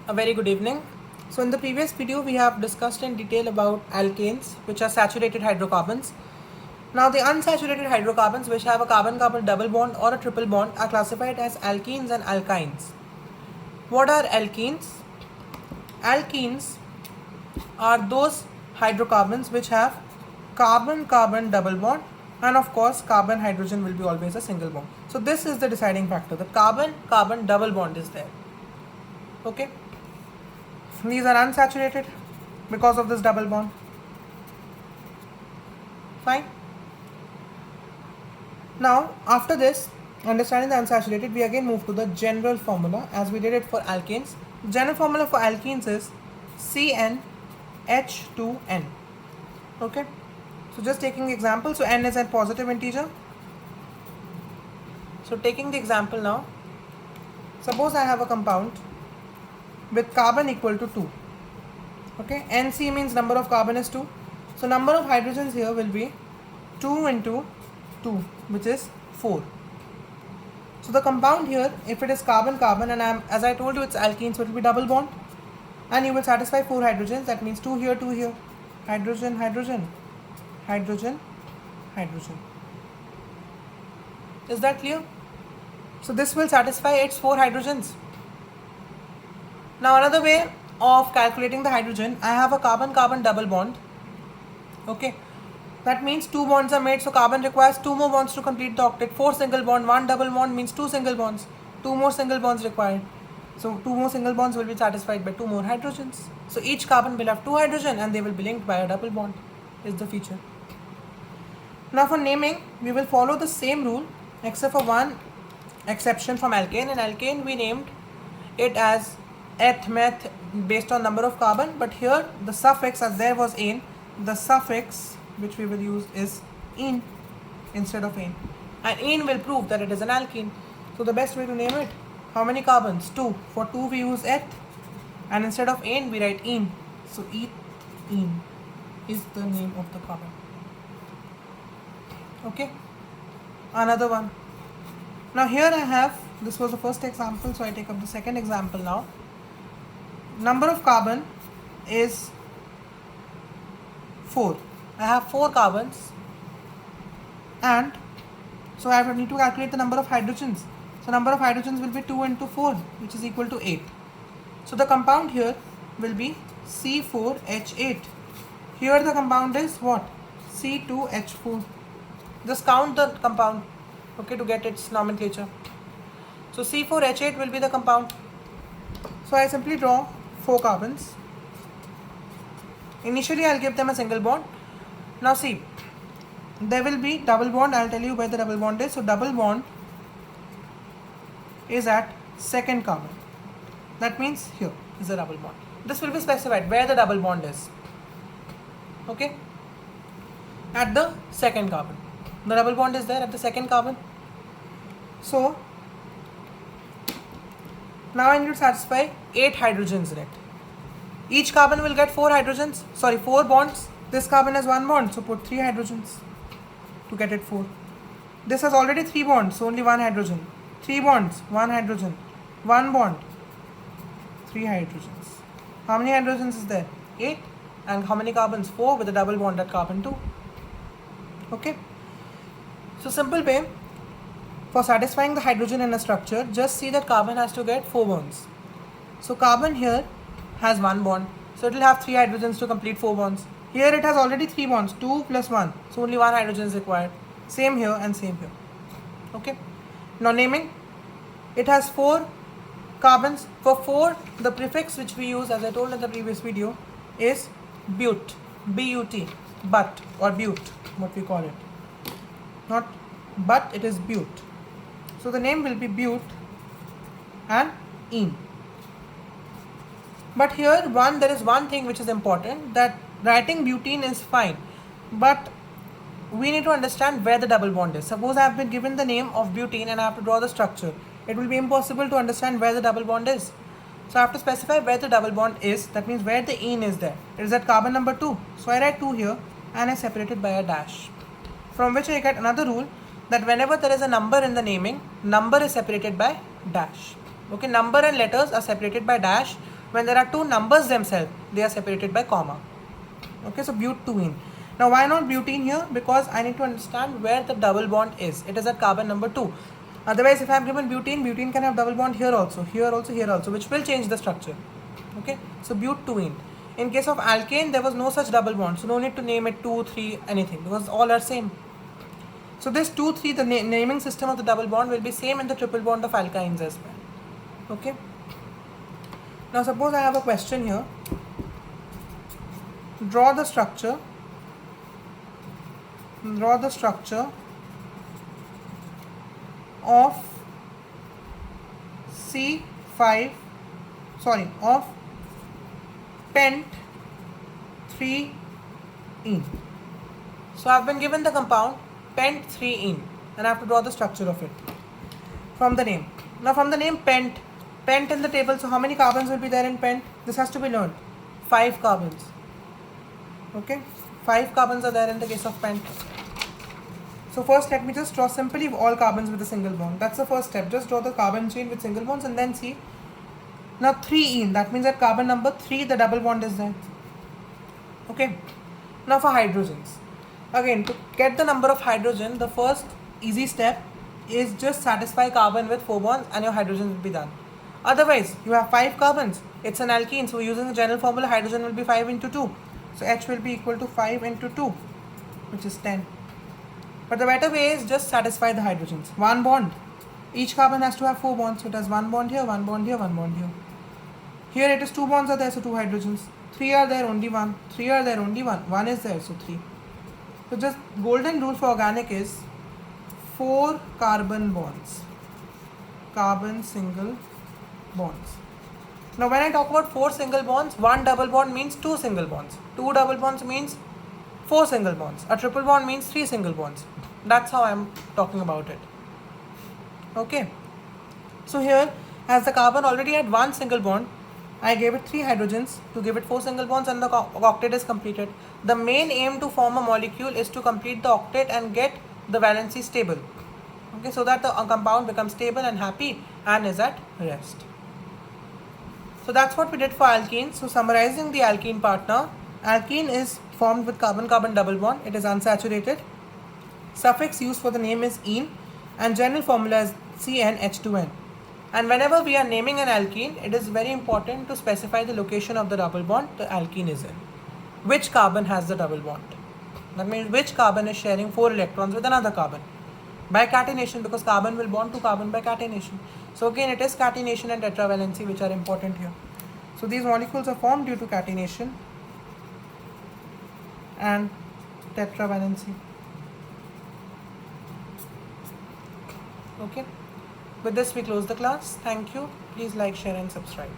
A very good evening. So in the previous video we have discussed in detail about alkanes, which are saturated hydrocarbons. Now the unsaturated hydrocarbons, which have a carbon-carbon double bond or a triple bond, are classified as alkenes and alkynes. What are alkenes? Alkenes are those hydrocarbons which have carbon-carbon double bond, and of course carbon-hydrogen will be always a single bond. So this is the deciding factor. The carbon-carbon double bond is there. Okay. These are unsaturated because of this double bond. Fine. Now after this, understanding the unsaturated, we again move to the general formula as we did it for alkanes. General formula for alkenes is CnH2n. Okay. So just taking the example, so n is a positive integer. So taking the example now, suppose I have a compound with carbon equal to 2. Okay, Nc means number of carbon is 2. So number of hydrogens here will be 2 into 2, which is 4. So the compound here, if it is carbon-carbon, and as I told you it's alkene, so it will be double bond, and you will satisfy 4 hydrogens. That means 2 here, 2 here, hydrogen, hydrogen, hydrogen, hydrogen. Is that clear? So this will satisfy its 4 hydrogens. Now another way of calculating the hydrogen, I have a carbon-carbon double bond. Okay, that means 2 bonds are made, so carbon requires 2 more bonds to complete the octet. 4 single bond, 1 double bond means 2 single bonds. 2 more single bonds required. So 2 more single bonds will be satisfied by 2 more hydrogens. So each carbon will have 2 hydrogen and they will be linked by a double bond, is the feature. Now for naming, we will follow the same rule except for one exception from alkane. In alkane we named it as eth, meth based on number of carbon, but here the suffix, as there was ane, the suffix which we will use is ene instead of ane, and ene will prove that it is an alkene. So the best way to name it, how many carbons? 2. For 2 we use eth, and instead of ane we write ene. So ene is the name of the carbon. Okay, another one. Now here I have, this was the first example, so I take up the second example now. Number of carbon is 4. I have 4 carbons, and so I need to calculate the number of hydrogens. So number of hydrogens will be 2 into 4, which is equal to 8. So the compound here will be C4H8. Here the compound is what? C2H4. Just count the compound, okay, to get its nomenclature. So C4H8 will be the compound. So I simply draw 4 carbons. Initially I'll give them a single bond. Now see, there will be double bond. I'll tell you where the double bond is. So double bond is at second carbon. That means here is the double bond. This will be specified where the double bond is. Okay, at the second carbon. The double bond is there at the second carbon. So now I need to satisfy 8 hydrogens in it. Each carbon will get 4 hydrogens, 4 bonds. This carbon has 1 bond, so put 3 hydrogens to get it 4. This has already 3 bonds, so only 1 hydrogen. 3 bonds, 1 hydrogen. 1 bond, 3 hydrogens. How many hydrogens is there? 8. And how many carbons? 4 with a double bond at carbon 2. Okay. So simple way, for satisfying the hydrogen in a structure, just see that carbon has to get 4 bonds. So carbon here has 1 bond, so it will have 3 hydrogens to complete 4 bonds. Here it has already 3 bonds, 2 plus 1, so only 1 hydrogen is required. Same here and same here. Okay. Now naming, it has 4 carbons. For 4, the prefix which we use, as I told in the previous video, is but, B-U-T, but or bute, what we call it. Not but, it is bute. So the name will be bute and ene. But here there is one thing which is important, that writing butene is fine, but we need to understand where the double bond is. Suppose I have been given the name of butene and I have to draw the structure. It will be impossible to understand where the double bond is. So I have to specify where the double bond is. That means where the ene is there. It is at carbon number 2. So I write 2 here and I separate it by a dash. From which I get another rule, that whenever there is a number in the naming, number is separated by dash. Okay, number and letters are separated by dash When there are two numbers themselves, they are separated by comma. Okay, so butene. Now why not butene here? Because I need to understand where the double bond is. It is at carbon number 2. Otherwise, if I am given butene, butene can have double bond here also, here also, here also, which will change the structure. Okay, so butene. In case of alkane, there was no such double bond, so no need to name it 2, 3, anything, because all are same. So this 2, 3, the naming system of the double bond will be same in the triple bond of alkynes as well. Okay. Now suppose I have a question here. Draw the structure of of pent 3-ene. So I've been given the compound pent 3-ene and I have to draw the structure of it from the name. Now from the name pent in the table, so how many carbons will be there in pent? This has to be learned. 5 carbons. Okay, 5 carbons are there in the case of pent. So first let me just draw simply all carbons with a single bond. That's the first step. Just draw the carbon chain with single bonds and then see. Now 3-ene, that means at carbon number 3 the double bond is there. Okay. Now for hydrogens. Again, to get the number of hydrogen, the first easy step is just satisfy carbon with 4 bonds and your hydrogen will be done. Otherwise, you have 5 carbons. It's an alkene, so using the general formula, hydrogen will be 5 into 2. So H will be equal to 5 into 2, which is 10. But the better way is just satisfy the hydrogens. 1 bond. Each carbon has to have 4 bonds. So it has 1 bond here, 1 bond here, 1 bond here. Here it is 2 bonds are there, so 2 hydrogens. 3 are there, only 1. 3 are there, only 1. 1 is there, so 3. So just golden rule for organic is 4 carbon bonds. Carbon single bonds. Now when I talk about 4 single bonds, 1 double bond means 2 single bonds. 2 double bonds means 4 single bonds. A triple bond means 3 single bonds. That's how I am talking about it. Okay. So here, as the carbon already had 1 single bond, I gave it 3 hydrogens to give it 4 single bonds and the octet is completed. The main aim to form a molecule is to complete the octet and get the valency stable. Okay, so that the compound becomes stable and happy and is at rest. So that's what we did for alkenes. So summarizing the alkene part now, alkene is formed with carbon-carbon double bond. It is unsaturated. Suffix used for the name is -ene and general formula is CnH2n. And whenever we are naming an alkene, it is very important to specify the location of the double bond the alkene is in. Which carbon has the double bond? That means which carbon is sharing 4 electrons with another carbon. By catenation, because carbon will bond to carbon by catenation. So again, it is catenation and tetravalency which are important here. So these molecules are formed due to catenation and tetravalency. Okay. With this we close the class. Thank you. Please like, share and subscribe.